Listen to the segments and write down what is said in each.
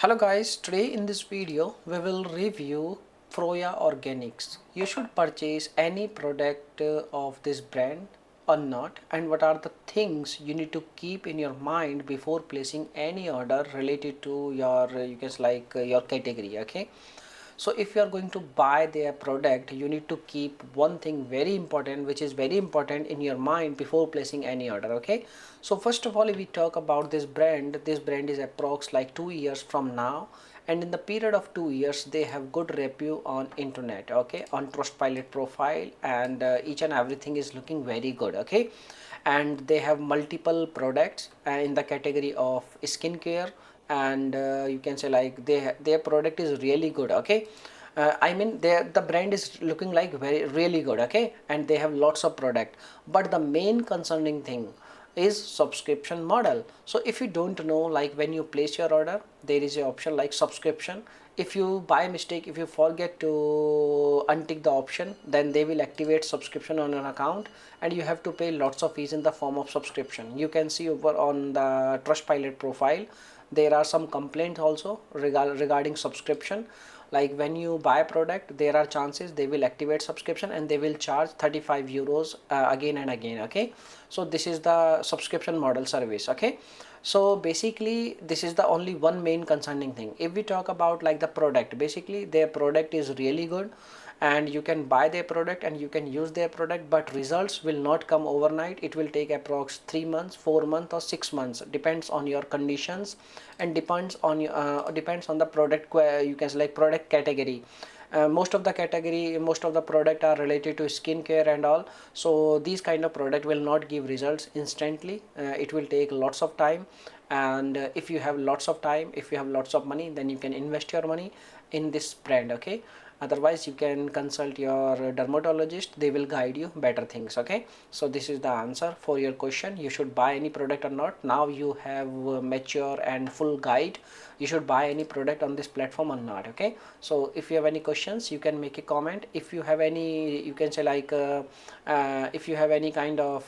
Hello guys, today in this video we will review Froya Organics. You should purchase any product of this brand or not, and what are the things you need to keep in your mind before placing any order related to your you can say your category. Okay, so if you are going to buy their product, you need to keep one thing very important, which is very important in your mind before placing any order. Okay, so first of all, if we talk about this brand is approx like 2 years from now, and in the period of 2 years they have good review on internet, okay, on Trustpilot profile, and each and everything is looking very good. Okay, and they have multiple products in the category of skincare, and you can say their product is really good. Okay, I mean the brand is looking like very really good. Okay, and they have lots of product, but the main concerning thing is subscription model. So if you don't know, like when you place your order, there is an option like subscription. If you by mistake, if you forget to untick the option, then they will activate subscription on an account, and you have to pay lots of fees in the form of subscription. You can see over on the Trustpilot profile, there are some complaints also regarding subscription. Like when you buy a product, there are chances they will activate subscription and they will charge 35 euros again and again. Okay, so this is the subscription model service. Okay, so basically this is the only one main concerning thing. If we talk about like the product, basically their product is really good, and you can buy their product and you can use their product, but results will not come overnight. It will take approx 3 months, 4 months or 6 months, depends on your conditions, and depends on the product, you can say like product category. Most of the product are related to skincare and all, so these kind of product will not give results instantly. It will take lots of time, and if you have lots of time, if you have lots of money, then you can invest your money in this brand. Okay, otherwise you can consult your dermatologist, they will guide you better things. Okay, so this is the answer for your question, you should buy any product or not. Now you have mature and full guide, you should buy any product on this platform or not. Okay, so if you have any questions, you can make a comment. If you have any, you can say if you have any kind of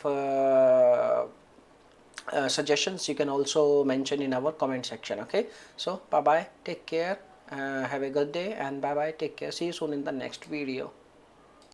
suggestions, you can also mention in our comment section. Okay, so bye bye, take care, have a good day, and bye bye, take care, see you soon in the next video.